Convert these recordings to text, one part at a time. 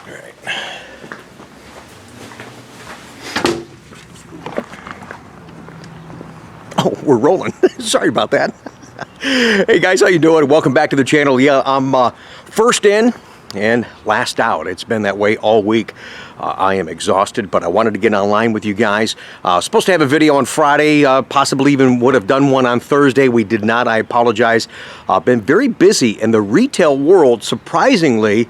All right. Oh, we're rolling. Sorry about that. Hey guys, how you doing? Welcome back to the channel. Yeah, I'm first in and last out. It's been that way all week. I am exhausted, but I wanted to get online with you guys. Supposed to have a video on Friday, possibly even would have done one on Thursday. We did not. I apologize. Been very busy in the retail world, surprisingly.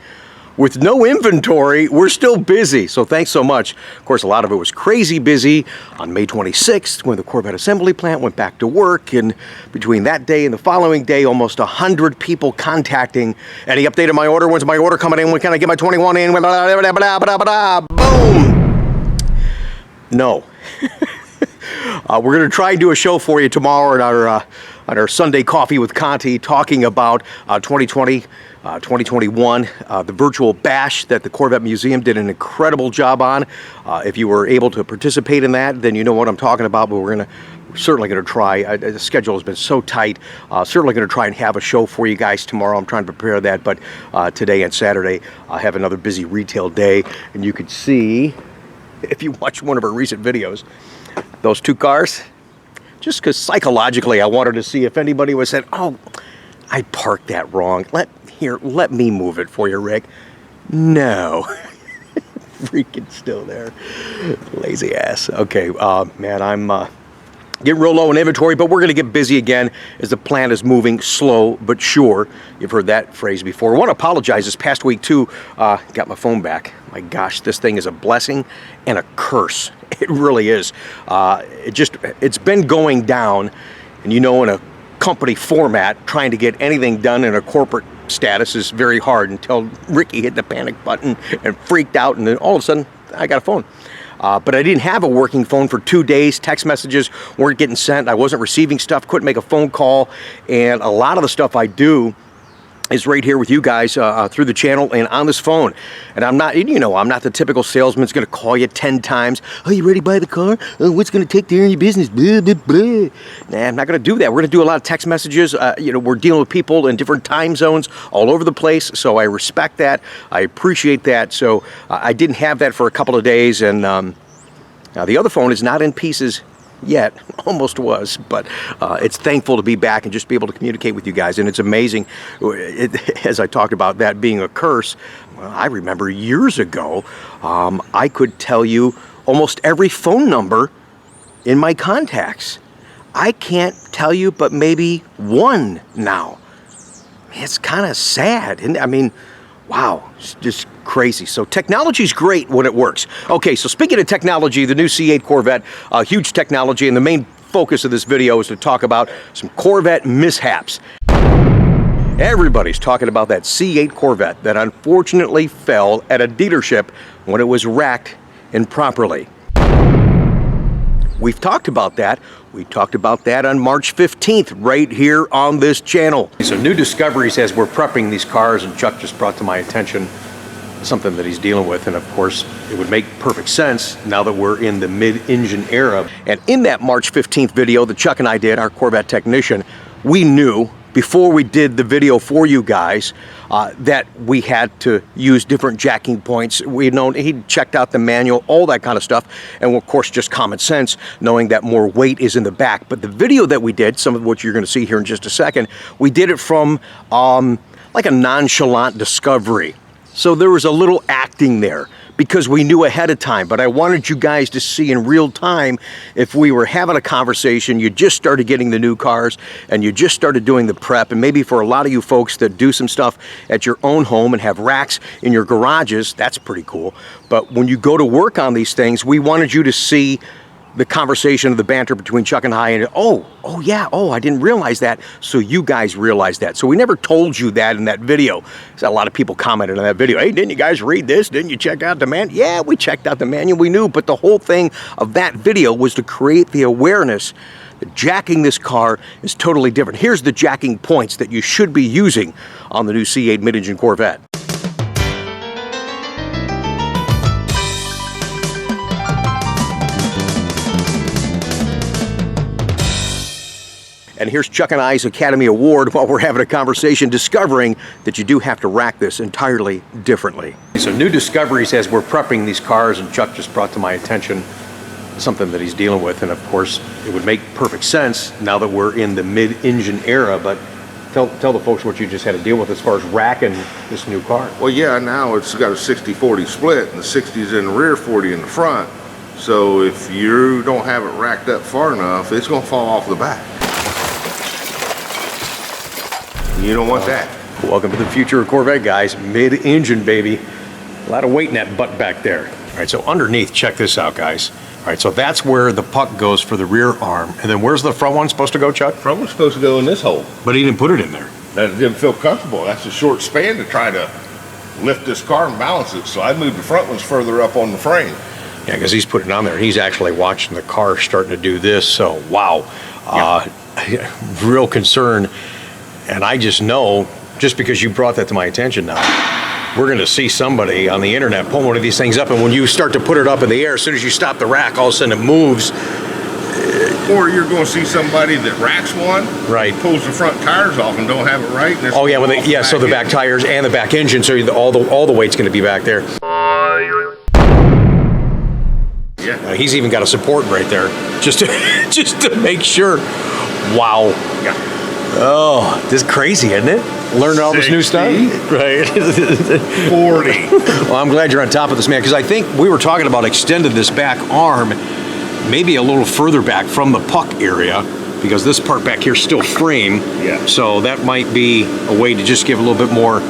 With no inventory, we're still busy, so thanks so much. Of course, a lot of it was crazy busy on May 26th when the Corvette assembly plant went back to work, and between that day and the following day, almost 100 people contacting. Any update on my order? When's my order coming in? When can I get my 21 in? Boom! No. We're going to try and do a show for you tomorrow on our Sunday Coffee with Conti, talking about 2020, 2021, the virtual bash that the Corvette Museum did an incredible job on. If you were able to participate in that, then you know what I'm talking about, but we're certainly going to try. The schedule has been so tight. Certainly going to try and have a show for you guys tomorrow. I'm trying to prepare that, but today and Saturday, I have another busy retail day, and you can see, if you watch one of our recent videos, those two cars, just because psychologically I wanted to see if anybody was saying, oh, I parked that wrong. Let me move it for you, Rick. No. Freaking still there. Lazy ass. Okay, man, I'm getting real low in inventory, but we're going to get busy again as the plant is moving slow but sure. You've heard that phrase before. I want to apologize. This past week, too, got my phone back. My gosh, this thing is a blessing and a curse. It really is. It's been going down, and you know, in a company format, trying to get anything done in a corporate status is very hard until Ricky hit the panic button and freaked out, and then all of a sudden, I got a phone. But I didn't have a working phone for 2 days. Text messages weren't getting sent. I wasn't receiving stuff, couldn't make a phone call, and a lot of the stuff I do is right here with you guys through the channel and on this phone. And I'm not, you know, I'm not the typical salesman that's going to call you 10 times. Oh, you ready to buy the car? What's going to take care of your business? Blah, blah, blah. Nah, I'm not going to do that. We're going to do a lot of text messages. You know, we're dealing with people in different time zones all over the place. So I respect that. I appreciate that. So I didn't have that for a couple of days. And now the other phone is not in pieces yet. Almost was, but it's thankful to be back and just be able to communicate with you guys. And it's amazing, as I talked about that being a curse. Well, I remember years ago, I could tell you almost every phone number in my contacts. I can't tell you but maybe one now. It's kind of sad. And I mean, wow, it's just crazy. So technology's great when it works. Okay, so speaking of technology, the new C8 Corvette, huge technology, and the main focus of this video is to talk about some Corvette mishaps. Everybody's talking about that C8 Corvette that unfortunately fell at a dealership when it was racked improperly. We've talked about that. We talked about that on March 15th right here on this channel. So new discoveries as we're prepping these cars, and Chuck just brought to my attention something that he's dealing with, and of course it would make perfect sense now that we're in the mid-engine era. And in that March 15th video that Chuck and I did, our Corvette technician, we knew before we did the video for you guys that we had to use different jacking points. We'd known, he'd checked out the manual, all that kind of stuff, and of course just common sense, knowing that more weight is in the back. But the video that we did, some of what you're going to see here in just a second, we did it from like a nonchalant discovery. So there was a little acting there because we knew ahead of time, but I wanted you guys to see in real time if we were having a conversation, you just started getting the new cars and you just started doing the prep, and maybe for a lot of you folks that do some stuff at your own home and have racks in your garages, that's pretty cool. But when you go to work on these things, we wanted you to see the conversation of the banter between Chuck and I, and oh yeah, I didn't realize that, so you guys realized that. So we never told you that in that video. So a lot of people commented on that video, hey, didn't you guys read this? Didn't you check out the manual? Yeah, we checked out the manual, we knew, but the whole thing of that video was to create the awareness that jacking this car is totally different. Here's the jacking points that you should be using on the new C8 mid-engine Corvette. And here's Chuck and I's Academy Award while we're having a conversation discovering that you do have to rack this entirely differently. So new discoveries as we're prepping these cars, and Chuck just brought to my attention something that he's dealing with, and of course it would make perfect sense now that we're in the mid-engine era, but tell the folks what you just had to deal with as far as racking this new car. Well, yeah, now it's got a 60-40 split, and the 60's in the rear, 40 in the front. So if you don't have it racked up far enough, it's going to fall off the back. You don't want that. Welcome to the future of Corvette, guys. Mid-engine, baby. A lot of weight in that butt back there. All right, so underneath, check this out, guys. All right, so that's where the puck goes for the rear arm. And then where's the front one supposed to go, Chuck? Front one's supposed to go in this hole. But he didn't put it in there. That didn't feel comfortable. That's a short span to try to lift this car and balance it. So I moved the front ones further up on the frame. Yeah, because he's putting it on there. He's actually watching the car starting to do this. So, wow. Yeah. Real concern. And I just know, just because you brought that to my attention now, we're going to see somebody on the internet pull one of these things up, and when you start to put it up in the air, as soon as you stop the rack, all of a sudden it moves. Or you're going to see somebody that racks one, right, pulls the front tires off and don't have it right. And oh yeah, so the back tires and the back engine, so all the weight's going to be back there. Yeah, he's even got a support right there, just to make sure. Wow. Yeah. Oh, this is crazy, isn't it? Learning all this new stuff? Right. 40. Well, I'm glad you're on top of this, man, because I think we were talking about extending this back arm maybe a little further back from the puck area, because this part back here is still frame. Yeah. So that might be a way to just give a little bit more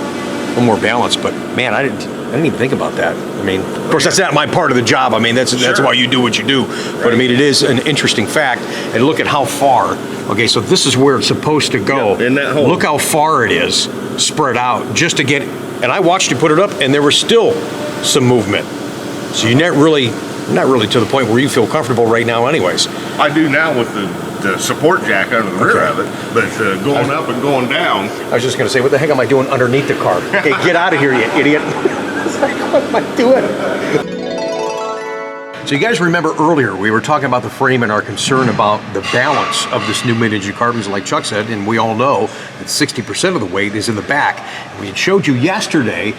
balance. But man, I didn't even think about that. I mean, of course, that's not my part of the job. I mean, that's why you do what you do. Right. But I mean, it is an interesting fact. And look at how far. Okay, so this is where it's supposed to go. Yeah, in that hole. Look how far it is spread out just to get. And I watched you put it up, and there was still some movement. So you're not really to the point where you feel comfortable right now, anyways. I do now with the support jack under the rear of it, but going up and going down. I was just going to say, what the heck am I doing underneath the car? Hey, get out of here, you idiot. What am I doing? So you guys remember earlier, we were talking about the frame and our concern about the balance of this new mid-engine car, because like Chuck said, and we all know that 60% of the weight is in the back. We had showed you yesterday,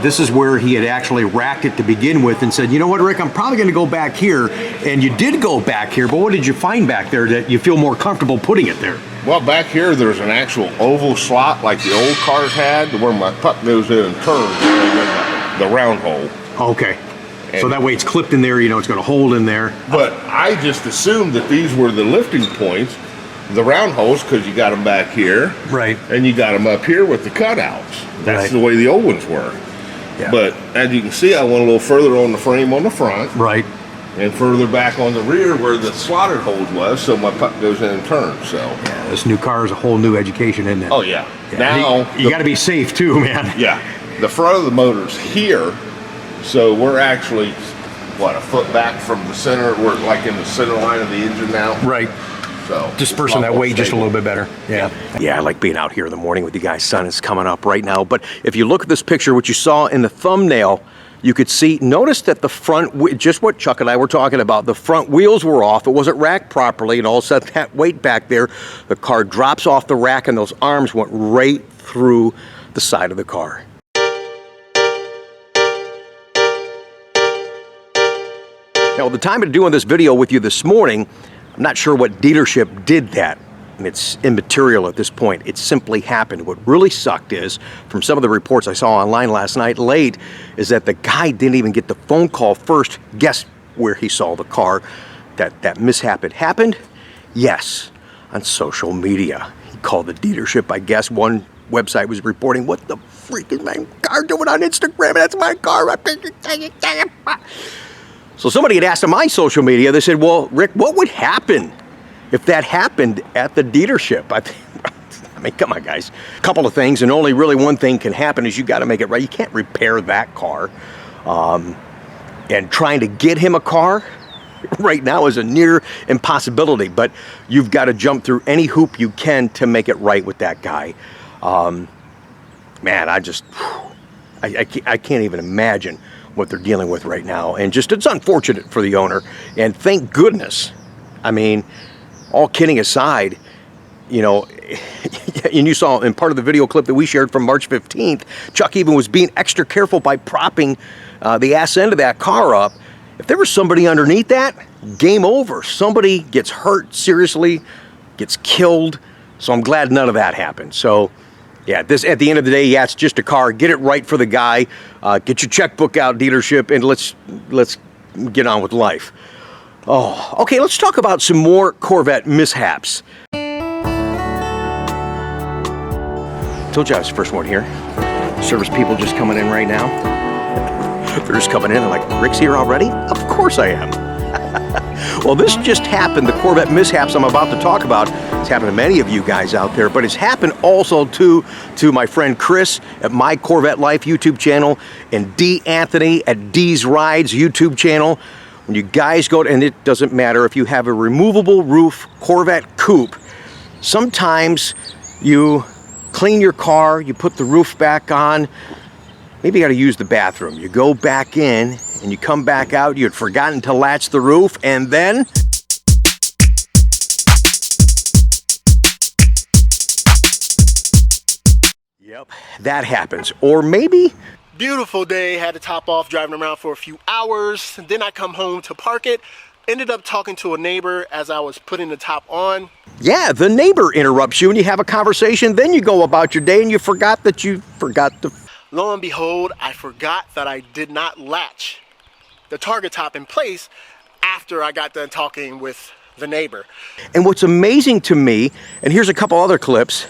this is where he had actually racked it to begin with and said, you know what, Rick, I'm probably going to go back here. And you did go back here, but what did you find back there that you feel more comfortable putting it there? Well, back here, there's an actual oval slot like the old cars had, where my puck goes in and turns the round hole. Okay. So that way it's clipped in there, you know, it's going to hold in there. But I just assumed that these were the lifting points, the round holes, because you got them back here. Right. And you got them up here with the cutouts. That's the way the old ones were. Yeah. But as you can see, I went a little further on the frame on the front. Right. And further back on the rear where the slotted holes was, so my puck goes in and turns, so. Yeah, this new car is a whole new education, isn't it? Oh, yeah. Now, you got to be safe too, man. Yeah. The front of the motor's here. So we're actually, what, a foot back from the center? We're like in the center line of the engine now. Right. So dispersing that weight just a little bit better. Yeah. Yeah, I like being out here in the morning with you guys. Sun is coming up right now. But if you look at this picture, what you saw in the thumbnail, you could see, notice that the front, just what Chuck and I were talking about, the front wheels were off. It wasn't racked properly, and all of a sudden that weight back there, the car drops off the rack and those arms went right through the side of the car. Now, at the time of doing this video with you this morning, I'm not sure what dealership did that, and it's immaterial at this point. It simply happened. What really sucked is, from some of the reports I saw online last night late, is that the guy didn't even get the phone call first. Guess where he saw the car, that mishap had happened? Yes, on social media. He called the dealership. I guess one website was reporting, what the freak is my car doing on Instagram? That's my car. So somebody had asked on my social media, they said, well, Rick, what would happen if that happened at the dealership? I mean, come on, guys. A couple of things, and only really one thing can happen is you got to make it right. You can't repair that car. And trying to get him a car right now is a near impossibility, but you've got to jump through any hoop you can to make it right with that guy. Man, I can't even imagine what they're dealing with right now, and just it's unfortunate for the owner. And thank goodness, I mean, all kidding aside, you know, and you saw in part of the video clip that we shared from March 15th, Chuck even was being extra careful by propping the ass end of that car up. If there was somebody underneath that, game over. Somebody gets hurt seriously, gets killed. So I'm glad none of that happened. So yeah, this at the end of the day, yeah, it's just a car. Get it right for the guy. Get your checkbook out, dealership, and let's get on with life. Oh, okay, let's talk about some more Corvette mishaps. Told you I was the first one here. Service people just coming in right now. They're just coming in, they're like, Rick's here already? Of course I am. Well, this just happened, the Corvette mishaps I'm about to talk about. It's happened to many of you guys out there, but it's happened also to my friend Chris at My Corvette Life YouTube channel and D. Anthony at D's Rides YouTube channel. When you guys go to, and it doesn't matter if you have a removable roof Corvette coupe, sometimes you clean your car, you put the roof back on, maybe you got to use the bathroom. You go back in and you come back out, you had forgotten to latch the roof, and then yep, that happens. Or maybe beautiful day, had the top off, driving around for a few hours. Then I come home to park it. Ended up talking to a neighbor as I was putting the top on. yeah, the neighbor interrupts you and you have a conversation, then you go about your day and you forgot that you forgot to... Lo and behold, I forgot that I did not latch the target top in place after I got done talking with the neighbor. And what's amazing to me, and here's a couple other clips.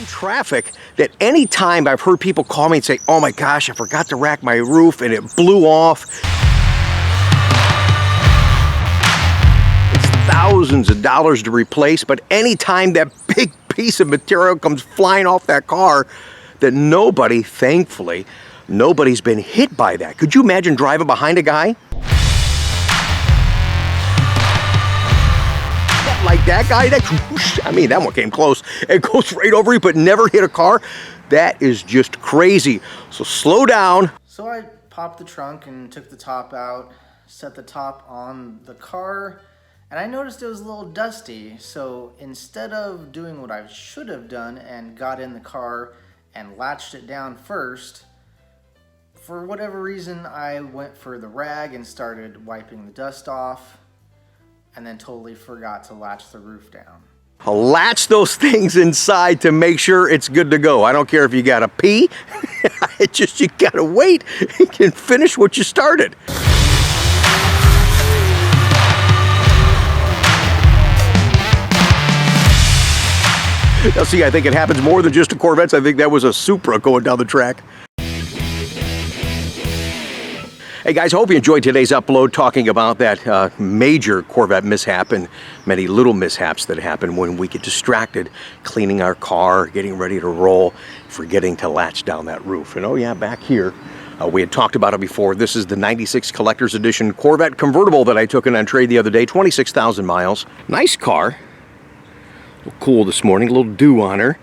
Traffic, that any time I've heard people call me and say, oh my gosh, I forgot to rack my roof and it blew off. It's thousands of dollars to replace, but anytime that big piece of material comes flying off that car, that nobody, thankfully, nobody's been hit by that. Could you imagine driving behind a guy like that guy? I mean, that one came close. It goes right over you, but never hit a car. That is just crazy. So slow down. So I popped the trunk and took the top out, set the top on the car, and I noticed it was a little dusty. So instead of doing what I should have done and got in the car and latched it down first, for whatever reason, I went for the rag and started wiping the dust off, and then totally forgot to latch the roof down. Latch those things inside to make sure it's good to go. I don't care if you gotta pee. It's just you gotta wait and finish what you started. Now see, I think it happens more than just to Corvettes. I think that was a Supra going down the track. Hey guys, I hope you enjoyed today's upload talking about that major Corvette mishap and many little mishaps that happen when we get distracted cleaning our car, getting ready to roll, forgetting to latch down that roof. And oh yeah, back here, we had talked about it before. This is the 96 Collector's Edition Corvette convertible that I took in on trade the other day, 26,000 miles. Nice car. A little cool this morning, a little dew on her.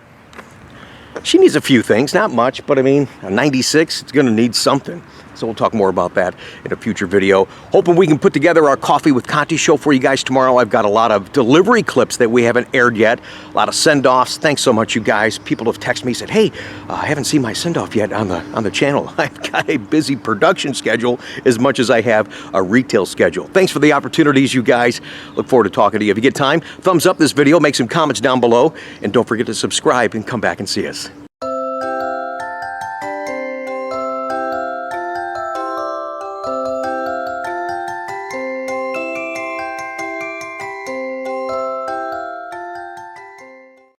She needs a few things, not much, but I mean, a 96, it's gonna need something. So we'll talk more about that in a future video. Hoping we can put together our Coffee with Conti show for you guys tomorrow. I've got a lot of delivery clips that we haven't aired yet, a lot of send-offs. Thanks so much, you guys. People have texted me, said, hey, I haven't seen my send-off yet on the channel. I've got a busy production schedule as much as I have a retail schedule. Thanks for the opportunities, you guys. Look forward to talking to you. If you get time, thumbs up this video, make some comments down below, and don't forget to subscribe and come back and see us.